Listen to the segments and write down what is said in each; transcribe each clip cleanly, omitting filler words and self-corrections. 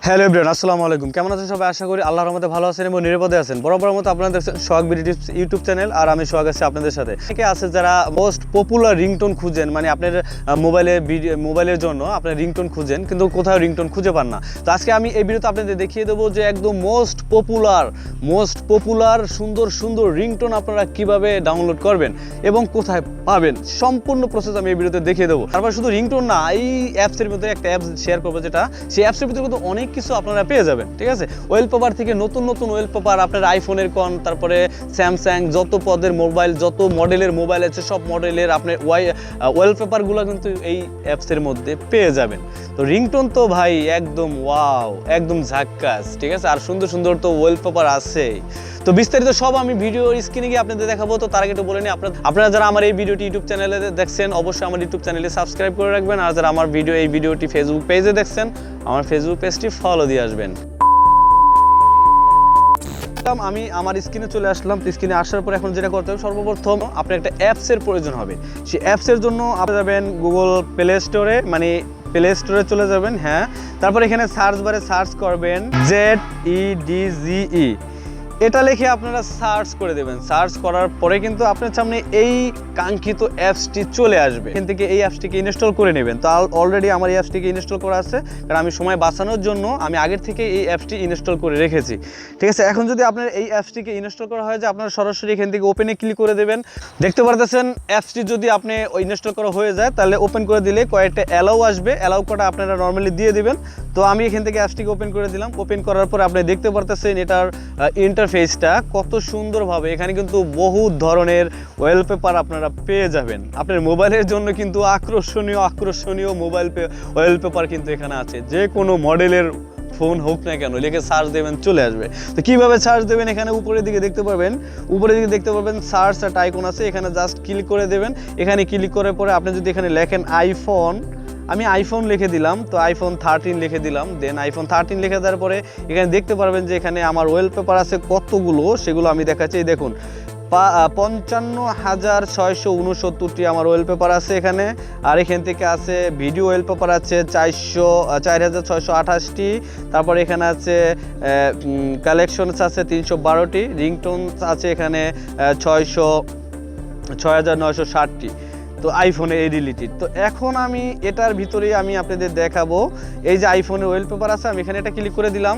Hello everyone, আসসালামু আলাইকুম। কেমন আছেন সবাই? আশা করি আল্লাহর রহমতে ভালো আছেন এবং নিরাপদে আছেন। বরাবর মতো আপনারা দেখছেন সোহাগ টিপস ইউটিউব চ্যানেল, আর আমি সোহাগ আছি আপনাদের সাথে। অনেকে আছে যারা মোস্ট পপুলার রিংটোন খুঁজেন, মানে আপনার মোবাইলের জন্য আপনার রিংটোন খুঁজেন, কিন্তু কোথাও রিংটোন খুঁজে পান না। তো আজকে আমি এই ভিডিওতে আপনাদের দেখিয়ে দেবো যে একদম মোস্ট পপুলার সুন্দর সুন্দর রিংটোন আপনারা কিভাবে ডাউনলোড করবেন এবং কোথায় পাবেন, সম্পূর্ণ প্রসেস আমি এই ভিডিওতে দেখিয়ে দেবো। তারপর শুধু রিংটোন না, এই অ্যাপসের মধ্যে একটা অ্যাপস শেয়ার করবো, যেটা সেই অ্যাপসের ভিতরে কিন্তু অনেক কিছু আপনারা পেয়ে যাবেন। ঠিক আছে, ওয়ালপেপার থেকে নতুন ওয়ালপেপার, আপনার আইফোনের তারপরে স্যামসাং, যত পদের মোবাইল, যত মডেলের মোবাইল আছে সব মডেলের আপনার ওয়ালপেপারগুলো কিন্তু এই অ্যাপসের মধ্যে পেয়ে যাবেন। তো রিংটোন তো ভাই একদম ওয়াও, একদম ঝাক্কাস। ঠিক আছে, আর সুন্দর তো ওয়ালপেপার আছে। তো বিস্তারিত সব আমি ভিডিও স্ক্রিনে গিয়ে আপনাদের দেখাবো। তো তার আগে একটু বলে নিই, আপনারা যারা আমার এই ভিডিওটি ইউটিউব চ্যানেলে দেখছেন, অবশ্যই আমার ইউটিউব চ্যানেলে সাবস্ক্রাইব করে রাখবেন। আর যারা আমার এই ভিডিওটি ফেসবুক পেজে দেখছেন, আমার ফেসবুক পেজটি ফলো দিয়ে আসবেন। আমি আমার স্ক্রিনে চলে আসলাম। স্ক্রিনে আসার পর এখন যেটা করতে হবে, সর্বপ্রথম আপনার একটা অ্যাপসের প্রয়োজন হবে। সেই অ্যাপসের জন্য আপনি যাবেন গুগল প্লে স্টোরে, মানে প্লে স্টোরে চলে যাবেন। হ্যাঁ, তারপর এখানে সার্চ বারে সার্চ করবেন ZEDGE, এটা লিখে আপনারা সার্চ করে দেবেন। সার্চ করার পরে কিন্তু আপনার সামনে এই কাঙ্ক্ষিত অ্যাপসটি চলে আসবে। এখান থেকে এই অ্যাপসটিকে ইনস্টল করে নেবেন। তো অলরেডি আমার এই অ্যাপসটিকে ইনস্টল করা আছে, কারণ আমি সময় বাঁচানোর জন্য আমি আগের থেকে এই অ্যাপসটি ইনস্টল করে রেখেছি। ঠিক আছে, এখন যদি আপনার এই অ্যাপসটিকে ইনস্টল করা হয়, যে আপনারা সরাসরি এখান থেকে ওপেনে ক্লিক করে দেবেন। দেখতে পারতেছেন অ্যাপসটি যদি আপনি ইনস্টল করা হয়ে যায়, তাহলে ওপেন করে দিলে কয়েকটা অ্যালাউ আসবে। অ্যালাউ করা আপনারা নর্মালি দিয়ে দিবেন। তো আমি এখান থেকে অ্যাপসটিকে ওপেন করে দিলাম। ওপেন করার পর আপনি দেখতে পারতেছেন এটার ইন্টারফেসটা কত সুন্দরভাবে। এখানে কিন্তু বহু ধরনের ওয়ালপেপার আপনারা পেয়ে যাবেন। আপনার মোবাইলের জন্য কিন্তু আকর্ষণীয় মোবাইল ওয়ালপেপার কিন্তু এখানে আছে। যে কোনো মডেলের ফোন হোক না কেন, লিখে সার্চ দেবেন, চলে আসবে। তো কিভাবে সার্চ দেবেন, এখানে উপরের দিকে দেখতে পাবেন সার্চ একটা আইকন আছে, এখানে জাস্ট ক্লিক করে দেবেন। এখানে ক্লিক করার পরে আপনি যদি এখানে লেখেন আইফোন, আমি আইফোন লিখে দিলাম, তো আইফোন 13 লিখে দিলাম। দেন আইফোন 13 লিখে দেওয়ার পরে এখানে দেখতে পারবেন যে এখানে আমার ওয়ালপেপার আছে কতগুলো, সেগুলো আমি দেখাচ্ছি। দেখুন 55,669টি আমার ওয়ালপেপার আছে এখানে। আর এখান থেকে আছে ভিডিও ওয়ালপেপার আছে 4,628টি। তারপর এখানে আছে কালেকশনস আছে 312টি। রিংটোন আছে এখানে 6,960টি। তো আইফোনে এই রিলেটেড। তো এখন আমি এটার ভিতরেই আমি আপনাদের দেখাবো। এই যে আইফোনের ওয়ালপেপার আছে, আমি এখানে এটা ক্লিক করে দিলাম।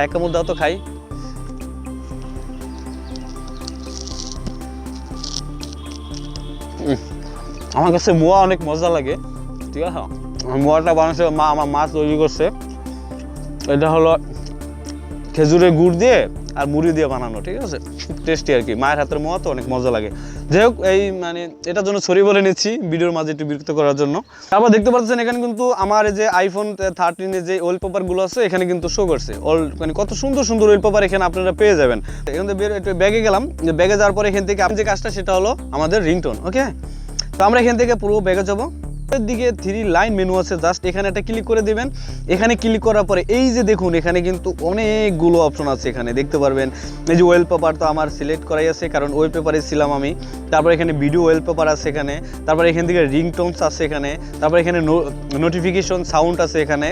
এক কামড় দাও তো খাই। আমার কাছে মোয়া অনেক মজা লাগে। ঠিক আছে, মোয়াটা বানাচ্ছে আমার মা তৈরি করছে। এটা হলো খেজুরের গুড় দিয়ে আর মুড়ি দিয়ে বানানো। ঠিক আছে, খুব টেস্টি আর কি। মায়ের হাতের মোয়া তো অনেক মজা লাগে। যাই হোক, এই মানে এটার জন্য সরি বলে নিচ্ছি ভিডিওর মাঝে একটু বিরক্ত করার জন্য। তারপর দেখতে পাচ্ছেন এখানে কিন্তু আমার এই যে আইফোন 13 যে ওয়ালপেপারগুলো আছে এখানে কিন্তু শো করছে। মানে কত সুন্দর ওয়ালপেপার এখানে আপনারা পেয়ে যাবেন। এখান থেকে একটু ব্যাগে গেলাম। ব্যাগে যাওয়ার পরে এখান থেকে যে কাজটা, সেটা হলো আমাদের রিংটোন। ওকে, তো আমরা এখান থেকে পুরো ব্যাগে যাবো। দিকে 3 লাইন মেনু আছে, জাস্ট এখানে একটা ক্লিক করে দিবেন। এখানে ক্লিক করার পরে এই যে দেখুন, এখানে কিন্তু অনেকগুলো অপশন আছে। এখানে দেখতে পারবেন এই যে ওয়ালপেপার, তো আমার সিলেক্ট করাই আছে কারণ ওয়ালপেপারে ছিলাম আমি। তারপর এখানে ভিডিও ওয়ালপেপার আছে এখানে। তারপর এখান থেকে রিংটোনস আছে এখানে। তারপর এখানে নোটিফিকেশন সাউন্ড আছে এখানে।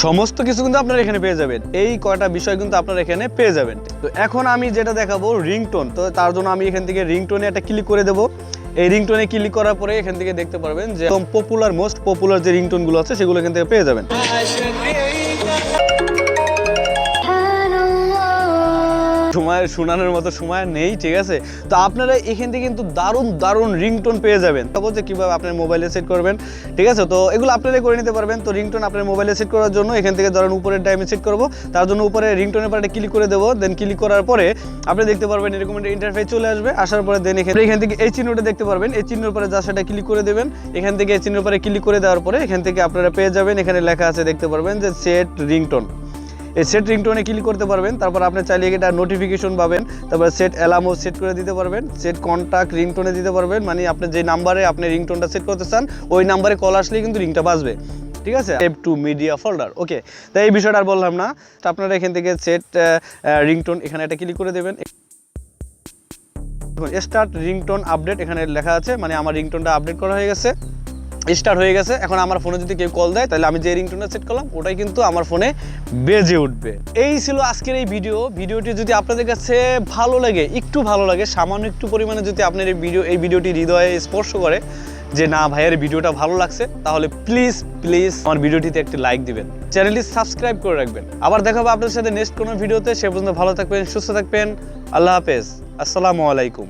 সমস্ত কিছু কিন্তু আপনারা এখানে পেয়ে যাবেন। এই কয়টা বিষয় কিন্তু আপনারা এখানে পেয়ে যাবেন। তো এখন আমি যেটা দেখাবো রিংটোন, তো তার জন্য আমি এখান থেকে রিংটোনে একটা ক্লিক করে দেবো। এই রিংটোনে ক্লিক করার পরে এখান থেকে দেখতে পারবেন যে মোস্ট পপুলার যে রিংটোনগুলো আছে সেগুলো এখান থেকে পেয়ে যাবেন। সময় শোনানোর মতো সময় নেই। ঠিক আছে, তো আপনারা এখান থেকে কিন্তু দারুণ রিংটোন পেয়ে যাবেন। তারপর যে কীভাবে আপনার মোবাইলে সেট করবেন। ঠিক আছে, তো এগুলো আপনারাই করে নিতে পারবেন। তো রিংটোন আপনার মোবাইলে সেট করার জন্য এখান থেকে ধরেন উপরের টাইমে সেট করবো, তার জন্য উপরে রিংটোনের পরে ক্লিক করে দেবো। দেন ক্লিক করার পরে আপনি দেখতে পারবেন এরকম একটা ইন্টারফেস চলে আসবে। আসার পরে দেন এখান থেকে এই চিহ্নটা দেখতে পারবেন। এই চিহ্নের পরে যা সেটা ক্লিক করে দেবেন। এখান থেকে এই চিহ্নের পরে ক্লিক করে দেওয়ার পরে এখান থেকে আপনারা পেয়ে যাবেন, এখানে লেখা আছে দেখতে পারবেন যে সেট রিংটোন। এই সেট রিংটোনে ক্লিক করতে পারবেন। তারপর আপনি চাইলে এটা নোটিফিকেশন পাবেন। তারপর সেট অ্যালার্মও সেট করে দিতে পারবেন। সেট কন্ট্যাক্ট রিংটোনে দিতে পারবেন, মানে আপনি যে নাম্বারে আপনি রিংটোনটা সেট করতে চান ওই নাম্বারে কল আসলেই কিন্তু রিংটা বাজবে। ঠিক আছে, সেভ টু মিডিয়া ফোল্ডার। ওকে, তাই এই বিষয়টা আর বললাম না। আপনারা এখান থেকে সেট রিংটোন এখানে একটা ক্লিক করে দেবেন। স্টার্ট রিংটোন আপডেট এখানে লেখা আছে, মানে আমার রিংটোনটা আপডেট করা হয়ে গেছে। স্টার্ট হয়ে গেছে। এখন আমার ফোনে যদি কেউ কল দেয় তাহলে আমি যে রিংটোনটা সেট করলাম ওটাই কিন্তু আমার ফোনে বেজে উঠবে। এই ছিল আজকের এই ভিডিওটি যদি আপনাদের কাছে ভালো লাগে, একটু ভালো লাগে, সামান্য একটু পরিমাণে যদি আপনার এই ভিডিওটি হৃদয়ে স্পর্শ করে যে না ভাইয়ের ভিডিওটা ভালো লাগছে, তাহলে প্লিজ আমার ভিডিওটিতে একটি লাইক দিবেন, চ্যানেলটি সাবস্ক্রাইব করে রাখবেন। আবার দেখা হবে আপনাদের সাথে নেক্সট কোনো ভিডিওতে। সে পর্যন্ত ভালো থাকবেন, সুস্থ থাকবেন। আল্লাহ হাফেজ, আসসালামু আলাইকুম।